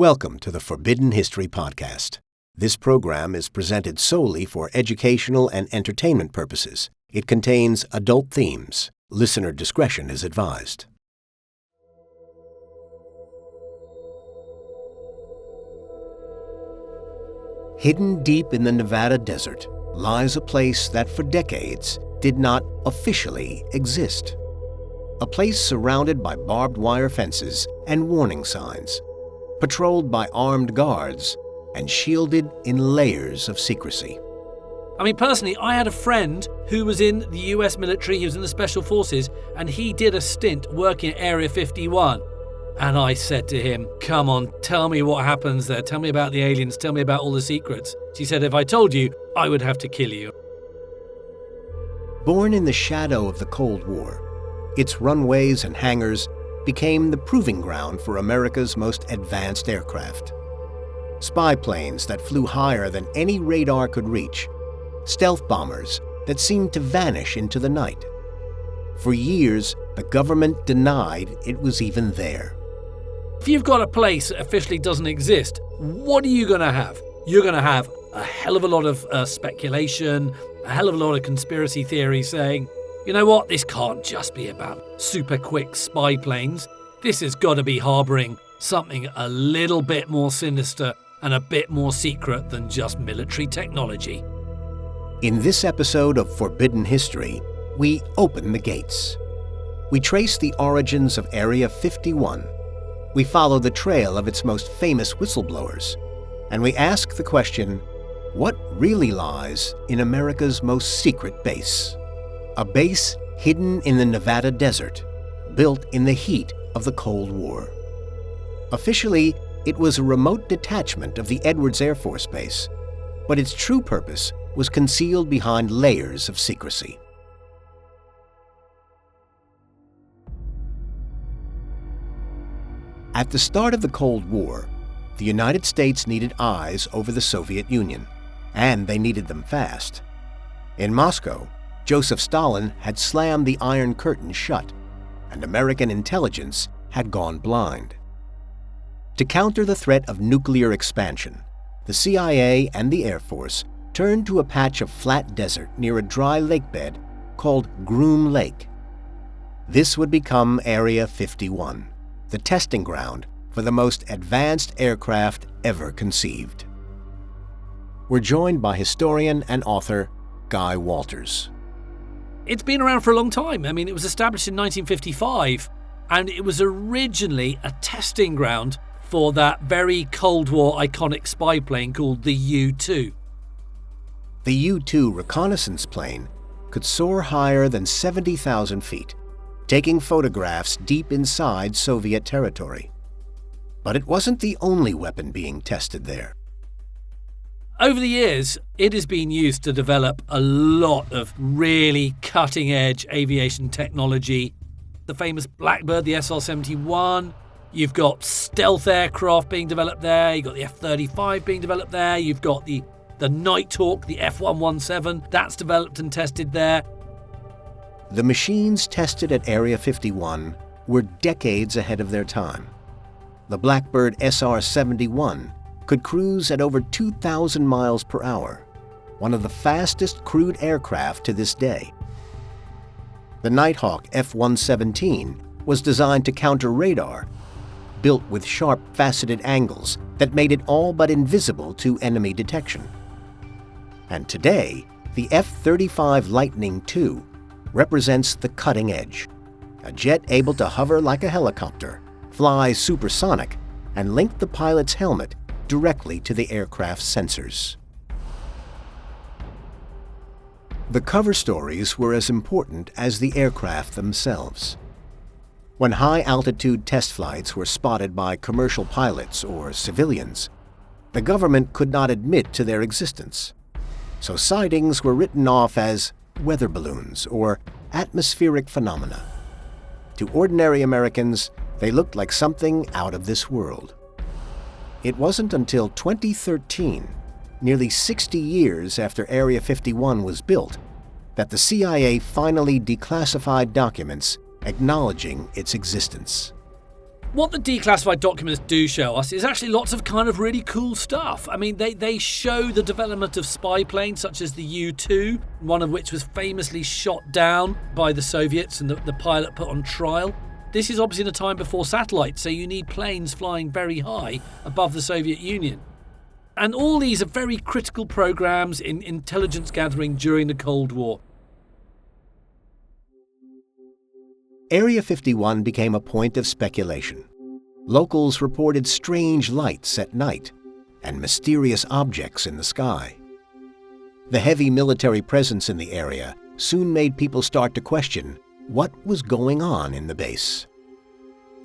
Welcome to the Forbidden History Podcast. This program is presented solely for educational and entertainment purposes. It contains adult themes. Listener discretion is advised. Hidden deep in the Nevada desert lies a place that for decades did not officially exist. A place surrounded by barbed wire fences and warning signs, patrolled by armed guards, and shielded in layers of secrecy. I mean, personally, I had a friend who was in the US military, he was in the Special Forces, and he did a stint working at Area 51. And I said to him, come on, tell me what happens there. Tell me about the aliens. Tell me about all the secrets. She said, if I told you, I would have to kill you. Born in the shadow of the Cold War, its runways and hangars became the proving ground for America's most advanced aircraft. Spy planes that flew higher than any radar could reach, stealth bombers that seemed to vanish into the night. For years, the government denied it was even there. If you've got a place that officially doesn't exist, what are you going to have? You're going to have a hell of a lot of speculation, a hell of a lot of conspiracy theories saying, you know what, this can't just be about super quick spy planes. This has got to be harbouring something a little bit more sinister and a bit more secret than just military technology. In this episode of Forbidden History, we open the gates. We trace the origins of Area 51. We follow the trail of its most famous whistleblowers. And we ask the question, what really lies in America's most secret base? A base hidden in the Nevada desert, built in the heat of the Cold War. Officially, it was a remote detachment of the Edwards Air Force Base, but its true purpose was concealed behind layers of secrecy. At the start of the Cold War, the United States needed eyes over the Soviet Union, and they needed them fast. In Moscow, Joseph Stalin had slammed the Iron Curtain shut, and American intelligence had gone blind. To counter the threat of nuclear expansion, the CIA and the Air Force turned to a patch of flat desert near a dry lakebed called Groom Lake. This would become Area 51, the testing ground for the most advanced aircraft ever conceived. We're joined by historian and author Guy Walters. It's been around for a long time. I mean, it was established in 1955, and it was originally a testing ground for that very Cold War iconic spy plane called the U-2. The U-2 reconnaissance plane could soar higher than 70,000 feet, taking photographs deep inside Soviet territory. But it wasn't the only weapon being tested there. Over the years, it has been used to develop a lot of really cutting-edge aviation technology. The famous Blackbird, the SR-71. You've got stealth aircraft being developed there. You've got the F-35 being developed there. You've got the Nighthawk, the F-117. That's developed and tested there. The machines tested at Area 51 were decades ahead of their time. The Blackbird SR-71 could cruise at over 2,000 miles per hour, one of the fastest crewed aircraft to this day. The Nighthawk F-117 was designed to counter radar, built with sharp faceted angles that made it all but invisible to enemy detection. And today, the F-35 Lightning II represents the cutting edge, a jet able to hover like a helicopter, fly supersonic, and link the pilot's helmet directly to the aircraft's sensors. The cover stories were as important as the aircraft themselves. When high-altitude test flights were spotted by commercial pilots or civilians, the government could not admit to their existence. So sightings were written off as weather balloons or atmospheric phenomena. To ordinary Americans, they looked like something out of this world. It wasn't until 2013, nearly 60 years after Area 51 was built, that the CIA finally declassified documents acknowledging its existence. What the declassified documents do show us is actually lots of kind of really cool stuff. I mean, they show the development of spy planes such as the U-2, one of which was famously shot down by the Soviets and the pilot put on trial. This is obviously in a time before satellites, so you need planes flying very high above the Soviet Union. And all these are very critical programs in intelligence gathering during the Cold War. Area 51 became a point of speculation. Locals reported strange lights at night and mysterious objects in the sky. The heavy military presence in the area soon made people start to question what was going on in the base.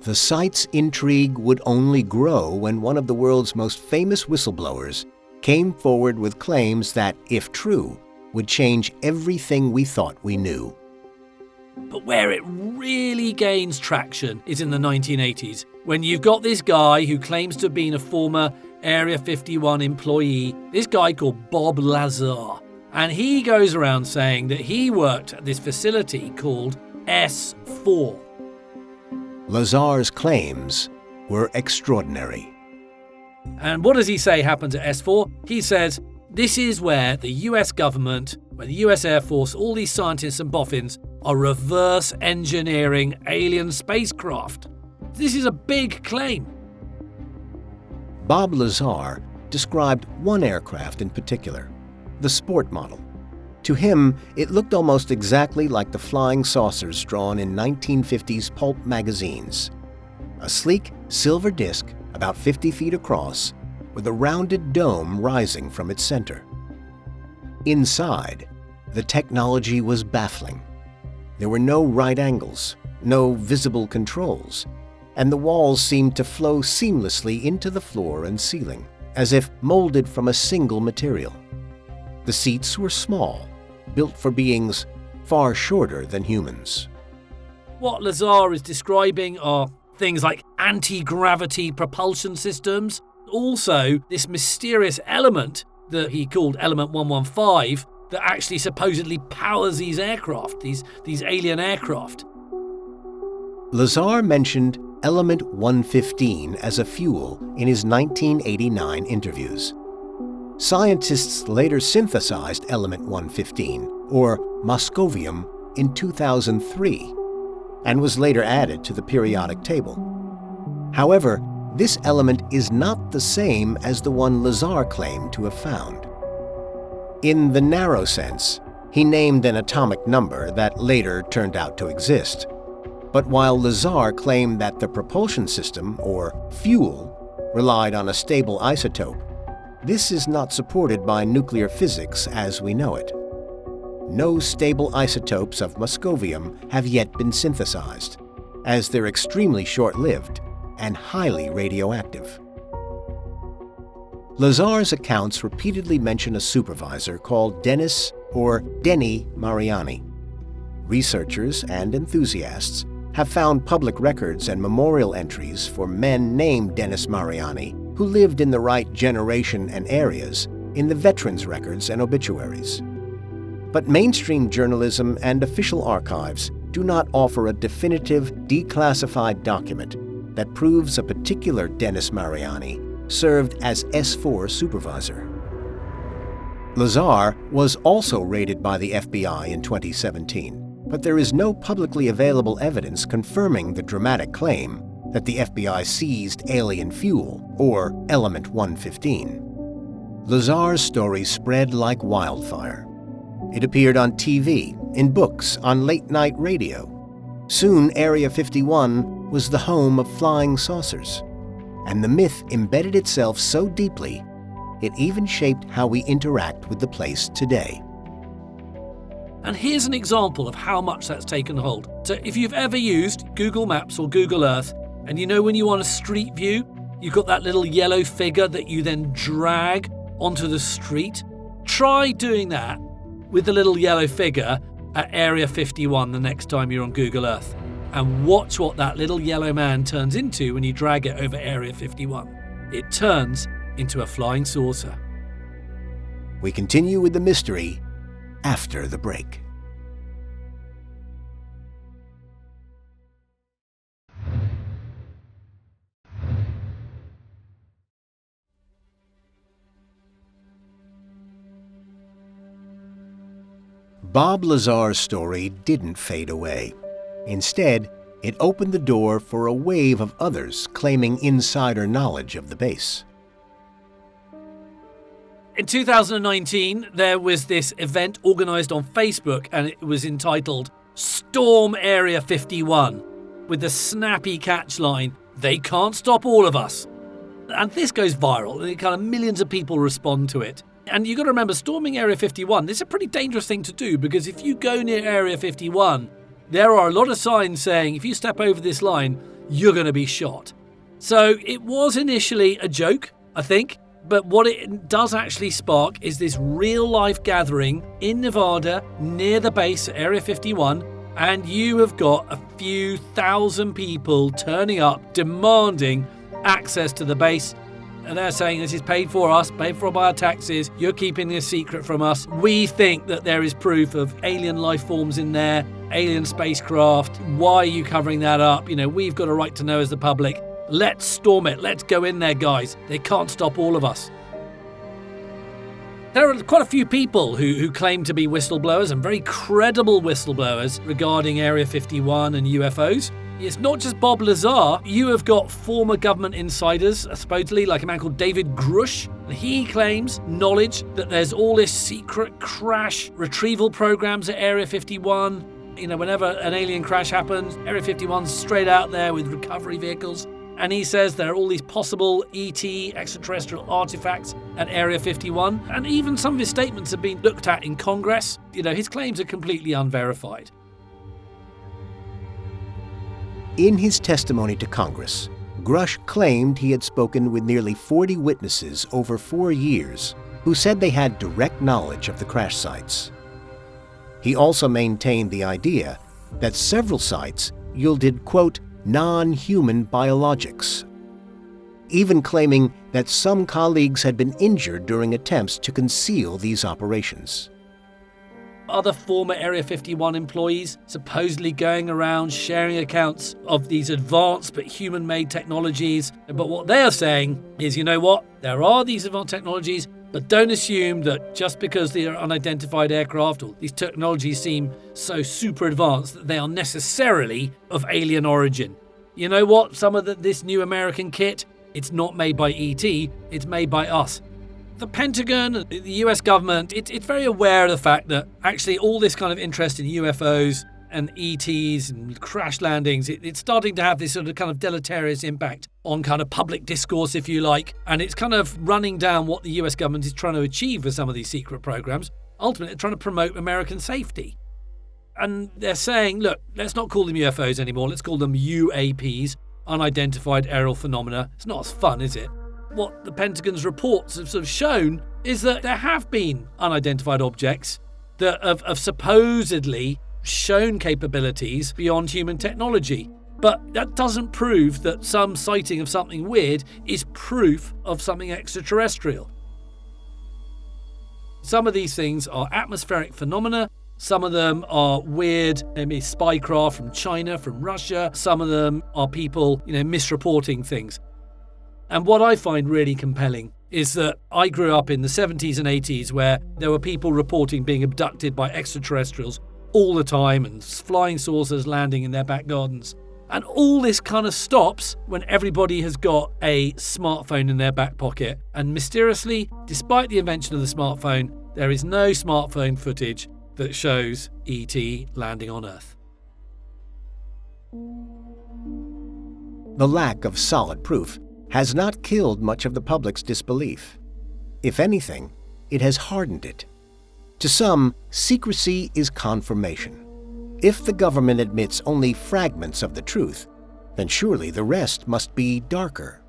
The site's intrigue would only grow when one of the world's most famous whistleblowers came forward with claims that, if true, would change everything we thought we knew. But where it really gains traction is in the 1980s, when you've got this guy who claims to have been a former Area 51 employee, this guy called Bob Lazar. And he goes around saying that he worked at this facility called S4. Lazar's claims were extraordinary. And what does he say happens at S4? He says, this is where the US government, where the US Air Force, all these scientists and boffins are reverse engineering alien spacecraft. This is a big claim. Bob Lazar described one aircraft in particular, the Sport model. To him, it looked almost exactly like the flying saucers drawn in 1950s pulp magazines. A sleek silver disc about 50 feet across, with a rounded dome rising from its center. Inside, the technology was baffling. There were no right angles, no visible controls, and the walls seemed to flow seamlessly into the floor and ceiling, as if molded from a single material. The seats were small, built for beings far shorter than humans. What Lazar is describing are things like anti-gravity propulsion systems, also this mysterious element that he called Element 115 that actually supposedly powers these aircraft, these alien aircraft. Lazar mentioned Element 115 as a fuel in his 1989 interviews. Scientists later synthesized Element 115, or moscovium, in 2003, and was later added to the periodic table. However, this element is not the same as the one Lazar claimed to have found. In the narrow sense, he named an atomic number that later turned out to exist. But while Lazar claimed that the propulsion system, or fuel, relied on a stable isotope, this is not supported by nuclear physics as we know it. No stable isotopes of moscovium have yet been synthesized, as they're extremely short-lived and highly radioactive. Lazar's accounts repeatedly mention a supervisor called Dennis or Denny Mariani. Researchers and enthusiasts have found public records and memorial entries for men named Dennis Mariani who lived in the right generation and areas in the veterans' records and obituaries. But mainstream journalism and official archives do not offer a definitive declassified document that proves a particular Dennis Mariani served as S4 supervisor. Lazar was also raided by the FBI in 2017, but there is no publicly available evidence confirming the dramatic claim that the FBI seized alien fuel, or Element 115. Lazar's story spread like wildfire. It appeared on TV, in books, on late-night radio. Soon, Area 51 was the home of flying saucers, and the myth embedded itself so deeply, it even shaped how we interact with the place today. And here's an example of how much that's taken hold. So if you've ever used Google Maps or Google Earth, and you know when you're on a street view, you've got that little yellow figure that you then drag onto the street, try doing that with the little yellow figure at Area 51 the next time you're on Google Earth. And watch what that little yellow man turns into when you drag it over Area 51. It turns into a flying saucer. We continue with the mystery after the break. Bob Lazar's story didn't fade away. Instead, it opened the door for a wave of others claiming insider knowledge of the base. In 2019, there was this event organised on Facebook, and it was entitled Storm Area 51, with the snappy catchline, "They can't stop all of us." And this goes viral, and kind of millions of people respond to it. And you've got to remember, storming Area 51, this is a pretty dangerous thing to do, because if you go near Area 51, there are a lot of signs saying if you step over this line, you're going to be shot. So it was initially a joke, I think. But what it does actually spark is this real-life gathering in Nevada near the base at Area 51, and you have got a few thousand people turning up demanding access to the base. And they're saying this is paid for by our taxes, you're keeping this secret from us. We think that there is proof of alien life forms in there, alien spacecraft. Why are you covering that up? We've got a right to know as the public. Let's storm it. Let's go in there, guys. They can't stop all of us. There are quite a few people who claim to be whistleblowers, and very credible whistleblowers regarding Area 51 and UFOs. It's not just Bob Lazar. You have got former government insiders, supposedly, like a man called David Grush. He claims knowledge that there's all this secret crash retrieval programs at Area 51. Whenever an alien crash happens, Area 51's straight out there with recovery vehicles. And he says there are all these possible ET extraterrestrial artifacts at Area 51. And even some of his statements have been looked at in Congress. His claims are completely unverified. In his testimony to Congress, Grush claimed he had spoken with nearly 40 witnesses over 4 years who said they had direct knowledge of the crash sites. He also maintained the idea that several sites yielded, quote, non-human biologics, even claiming that some colleagues had been injured during attempts to conceal these operations. Other former Area 51 employees supposedly going around sharing accounts of these advanced but human-made technologies. But what they are saying is, there are these advanced technologies, but don't assume that just because they are unidentified aircraft or these technologies seem so super advanced that they are necessarily of alien origin. You know what? Some of this new American kit, it's not made by ET, it's made by us. The Pentagon, the US government, it's very aware of the fact that actually all this kind of interest in UFOs and ETs and crash landings, it's starting to have this sort of kind of deleterious impact on kind of public discourse, if you like. And it's kind of running down what the US government is trying to achieve with some of these secret programs. Ultimately, they're trying to promote American safety. And they're saying, look, let's not call them UFOs anymore. Let's call them UAPs, unidentified aerial phenomena. It's not as fun, is it? What the Pentagon's reports have sort of shown is that there have been unidentified objects that have supposedly shown capabilities beyond human technology. But that doesn't prove that some sighting of something weird is proof of something extraterrestrial. Some of these things are atmospheric phenomena. Some of them are weird, maybe spycraft from China, from Russia. Some of them are people, misreporting things. And what I find really compelling is that I grew up in the 70s and 80s where there were people reporting being abducted by extraterrestrials all the time and flying saucers landing in their back gardens. And all this kind of stops when everybody has got a smartphone in their back pocket. And mysteriously, despite the invention of the smartphone, there is no smartphone footage that shows ET landing on Earth. The lack of solid proof has not killed much of the public's disbelief. If anything, it has hardened it. To some, secrecy is confirmation. If the government admits only fragments of the truth, then surely the rest must be darker.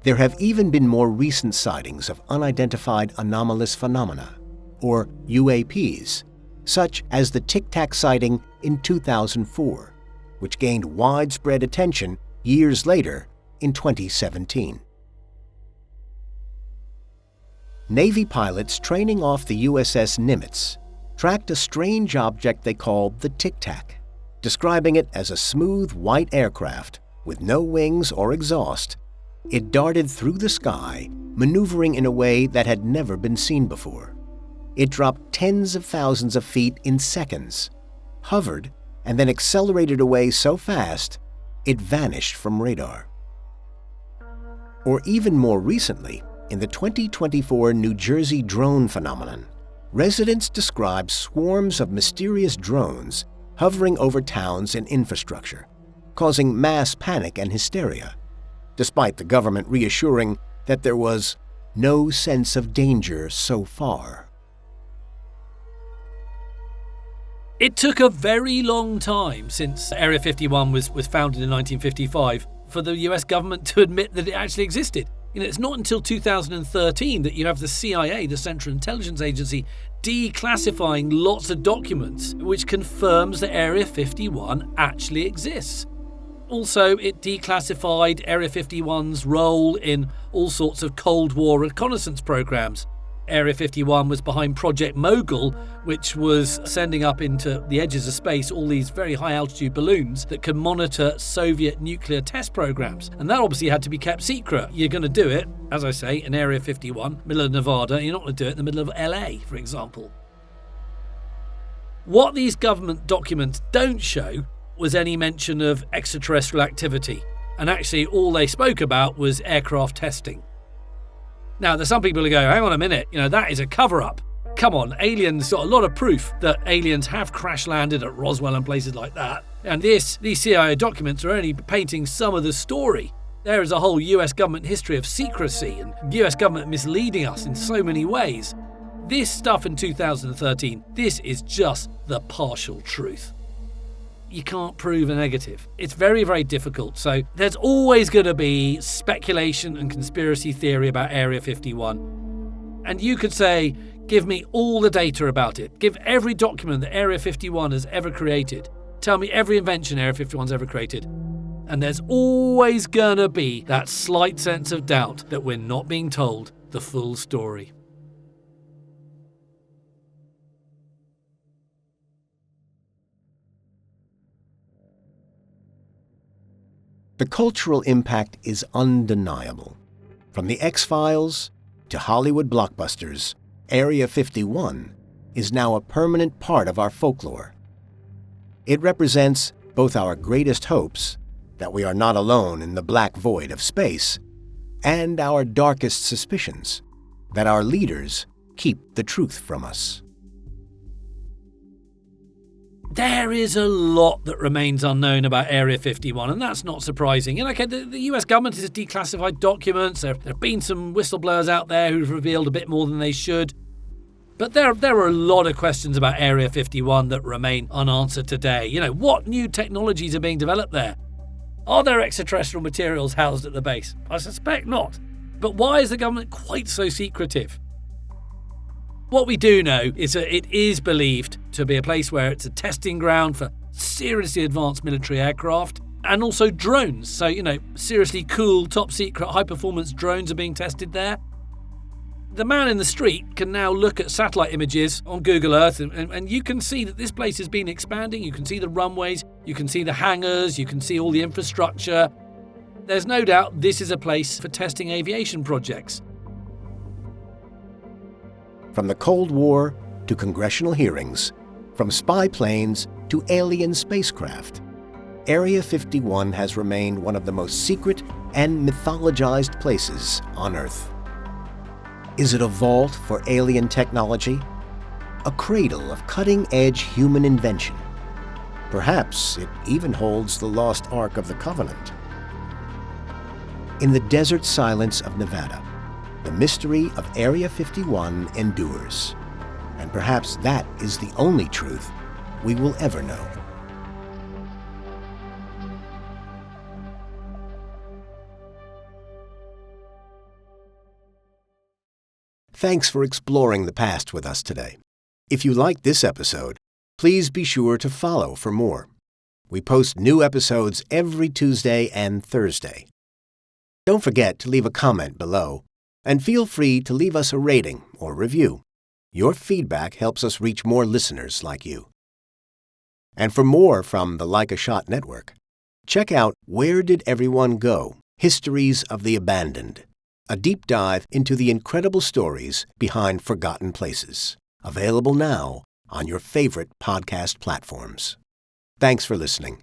There have even been more recent sightings of unidentified anomalous phenomena, or UAPs, such as the Tic Tac sighting in 2004, which gained widespread attention years later in 2017. Navy pilots training off the USS Nimitz tracked a strange object they called the Tic Tac, describing it as a smooth white aircraft with no wings or exhaust. It darted through the sky, maneuvering in a way that had never been seen before. It dropped tens of thousands of feet in seconds, hovered, and then accelerated away so fast it vanished from radar. Or even more recently, in the 2024 New Jersey drone phenomenon, residents described swarms of mysterious drones hovering over towns and infrastructure, causing mass panic and hysteria, despite the government reassuring that there was no sense of danger so far. It took a very long time since Area 51 was founded in 1955 for the US government to admit that it actually existed. It's not until 2013 that you have the CIA, the Central Intelligence Agency, declassifying lots of documents, which confirms that Area 51 actually exists. Also, it declassified Area 51's role in all sorts of Cold War reconnaissance programs. Area 51 was behind Project Mogul, which was sending up into the edges of space all these very high-altitude balloons that could monitor Soviet nuclear test programs. And that obviously had to be kept secret. You're going to do it, as I say, in Area 51, middle of Nevada. You're not going to do it in the middle of LA, for example. What these government documents don't show was any mention of extraterrestrial activity. And actually, all they spoke about was aircraft testing. Now, there's some people who go, hang on a minute, that is a cover-up. Come on, aliens got a lot of proof that aliens have crash-landed at Roswell and places like that. And these CIA documents are only painting some of the story. There is a whole US government history of secrecy and US government misleading us in so many ways. This stuff in 2013, this is just the partial truth. You can't prove a negative. It's very, very difficult. So there's always going to be speculation and conspiracy theory about Area 51. And you could say, give me all the data about it. Give every document that Area 51 has ever created. Tell me every invention Area 51's ever created. And there's always going to be that slight sense of doubt that we're not being told the full story. The cultural impact is undeniable. From the X-Files to Hollywood blockbusters, Area 51 is now a permanent part of our folklore. It represents both our greatest hopes, that we are not alone in the black void of space, and our darkest suspicions, that our leaders keep the truth from us. There is a lot that remains unknown about Area 51, and that's not surprising. The US government has declassified documents. There have been some whistleblowers out there who've revealed a bit more than they should. But there are a lot of questions about Area 51 that remain unanswered today. What new technologies are being developed there? Are there extraterrestrial materials housed at the base? I suspect not. But why is the government quite so secretive? What we do know is that it is believed to be a place where it's a testing ground for seriously advanced military aircraft and also drones. So, seriously cool, top-secret, high-performance drones are being tested there. The man in the street can now look at satellite images on Google Earth and you can see that this place has been expanding. You can see the runways, you can see the hangars, you can see all the infrastructure. There's no doubt this is a place for testing aviation projects. From the Cold War to congressional hearings, from spy planes to alien spacecraft, Area 51 has remained one of the most secret and mythologized places on Earth. Is it a vault for alien technology? A cradle of cutting-edge human invention? Perhaps it even holds the lost Ark of the Covenant. In the desert silence of Nevada, the mystery of Area 51 endures. And perhaps that is the only truth we will ever know. Thanks for exploring the past with us today. If you liked this episode, please be sure to follow for more. We post new episodes every Tuesday and Thursday. Don't forget to leave a comment below, and feel free to leave us a rating or review. Your feedback helps us reach more listeners like you. And for more from the Like a Shot Network, check out Where Did Everyone Go? Histories of the Abandoned, a deep dive into the incredible stories behind forgotten places. Available now on your favorite podcast platforms. Thanks for listening.